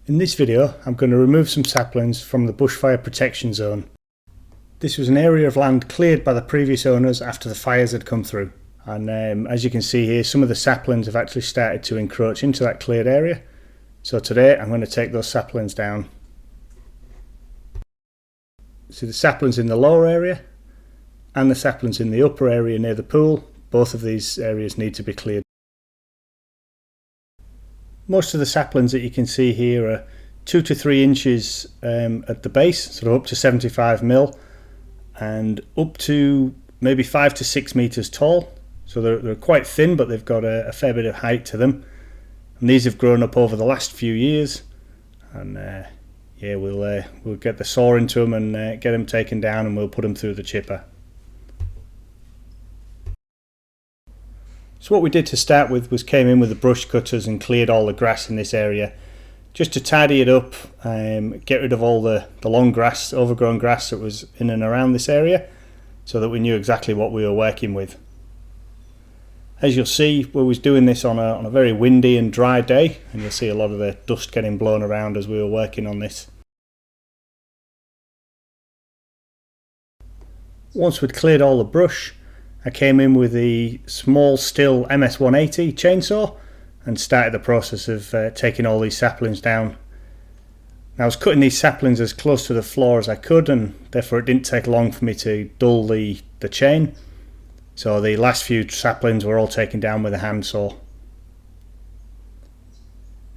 In this video, I'm going to remove some saplings from the Bushfire Protection Zone. This was an area of land cleared by the previous owners after the fires had come through. And as you can see here, some of the saplings have actually started to encroach into that cleared area. So today I'm going to take those saplings down. See the saplings in the lower area and the saplings in the upper area near the pool. Both of these areas need to be cleared. Most of the saplings that you can see here are 2 to 3 inches at the base, so up to 75 mil, and up to maybe 5 to 6 meters tall. So they're quite thin, but they've got a fair bit of height to them. And these have grown up over the last few years. And yeah, we'll get the saw into them and get them taken down, and we'll put them through the chipper. So what we did to start with was came in with the brush cutters and cleared all the grass in this area, just to tidy it up, get rid of all the long grass, overgrown grass that was in and around this area, so that we knew exactly what we were working with. As you'll see, we was doing this on a very windy and dry day, and you'll see a lot of the dust getting blown around as we were working on this. Once we'd cleared all the brush, I came in with the small Stihl MS180 chainsaw and started the process of taking all these saplings down. Now, I was cutting these saplings as close to the floor as I could, and therefore it didn't take long for me to dull the chain. So the last few saplings were all taken down with a handsaw.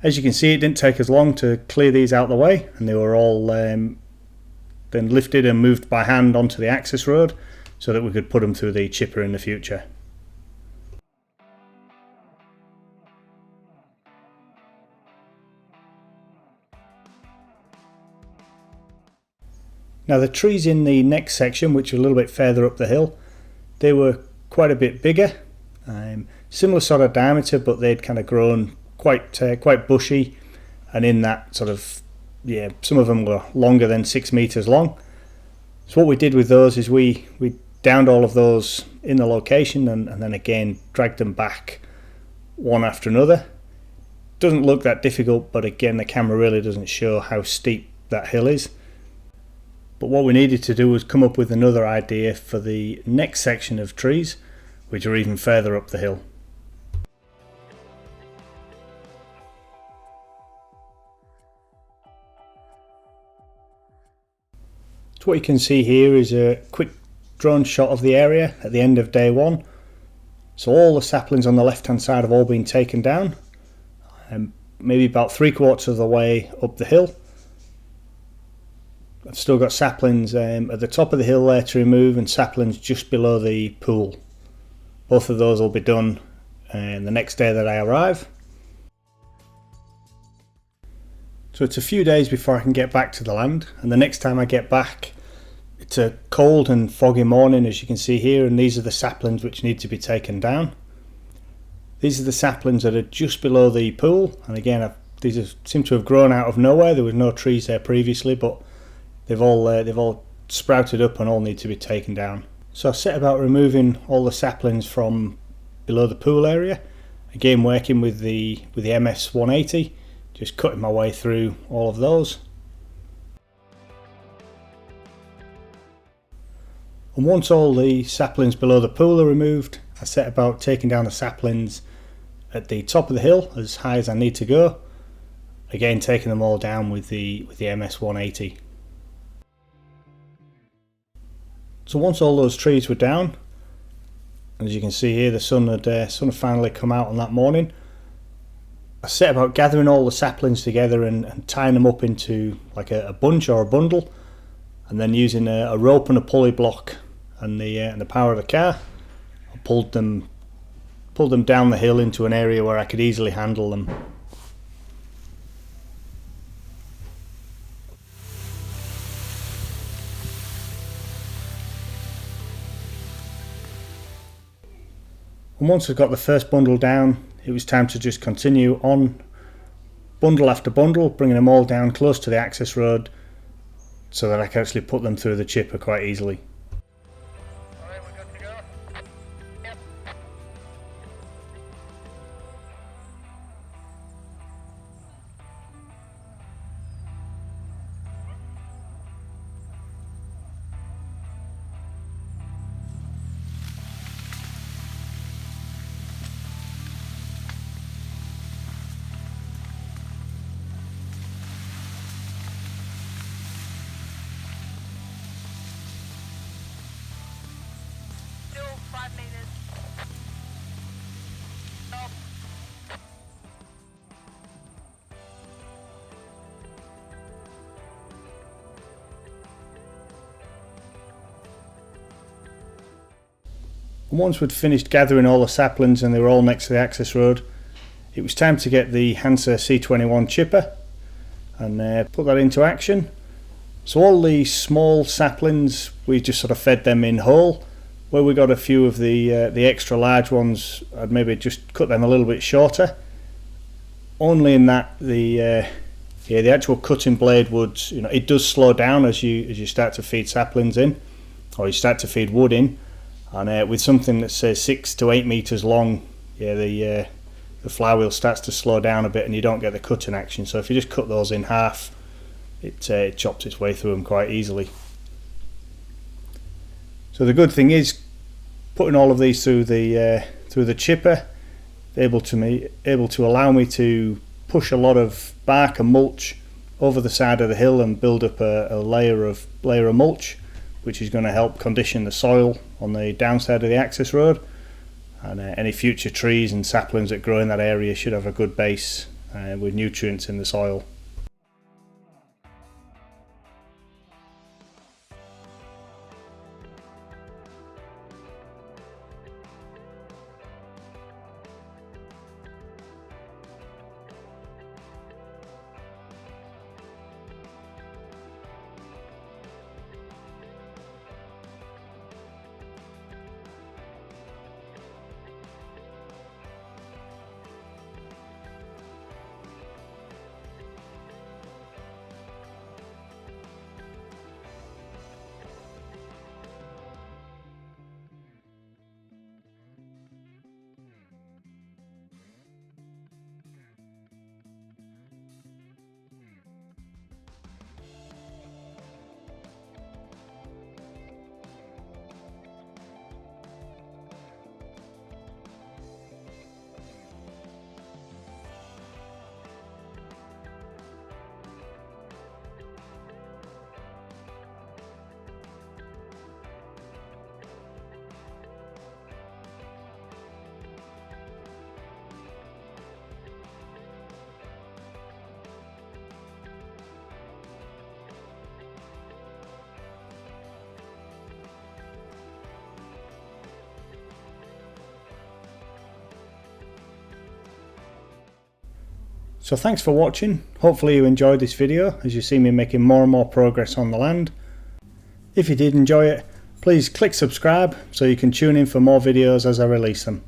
As you can see, it didn't take as long to clear these out of the way, and they were all then lifted and moved by hand onto the access road, so that we could put them through the chipper in the future. Now the trees in the next section, which are a little bit further up the hill, they were quite a bit bigger, similar sort of diameter, but they'd kind of grown quite bushy, and in that sort of, yeah, some of them were longer than 6 meters long. So what we did with those is we downed all of those in the location, and then again dragged them back one after another. Doesn't look that difficult, but again the camera really doesn't show how steep that hill is. But what we needed to do was come up with another idea for the next section of trees, which are even further up the hill. So what you can see here is a quick drone shot of the area at the end of day one. So all the saplings on the left hand side have all been taken down, maybe about 3/4 of the way up the hill. I've still got saplings at the top of the hill there to remove, and saplings just below the pool. Both of those will be done the next day that I arrive. So it's a few days before I can get back to the land, and the next time I get back, it's a cold and foggy morning, as you can see here, and these are the saplings which need to be taken down. These are the saplings that are just below the pool, and again these seem to have grown out of nowhere. There was no trees there previously, but they've all sprouted up and all need to be taken down. So I set about removing all the saplings from below the pool area, again working with the MS180, just cutting my way through all of those. And once all the saplings below the pool are removed, I set about taking down the saplings at the top of the hill as high as I need to go, again taking them all down with the MS180. So once all those trees were down, and as you can see here, the sun had finally come out on that morning, I set about gathering all the saplings together and tying them up into like a bunch or a bundle, and then using a rope and a pulley block and the power of the car, I pulled them down the hill into an area where I could easily handle them. And once I got the first bundle down, it was time to just continue on bundle after bundle, bringing them all down close to the access road so that I could actually put them through the chipper quite easily. Alright, we're good to go? Yep. And once we'd finished gathering all the saplings and they were all next to the access road, it was time to get the Hansa C21 chipper and put that into action. So all the small saplings, we just sort of fed them in whole. Where we got a few of the extra large ones, I'd maybe just cut them a little bit shorter. Only in that the actual cutting blade would, it does slow down as you start to feed saplings in, or you start to feed wood in. And with something that's say 6 to 8 meters long, the flywheel starts to slow down a bit, and you don't get the cutting action. So if you just cut those in half, it chops its way through them quite easily. So the good thing is, putting all of these through the chipper, able to allow me to push a lot of bark and mulch over the side of the hill and build up a layer of mulch, which is going to help condition the soil on the downside of the access road. And any future trees and saplings that grow in that area should have a good base with nutrients in the soil. So thanks for watching. Hopefully you enjoyed this video as you see me making more and more progress on the land. If you did enjoy it, please click subscribe so you can tune in for more videos as I release them.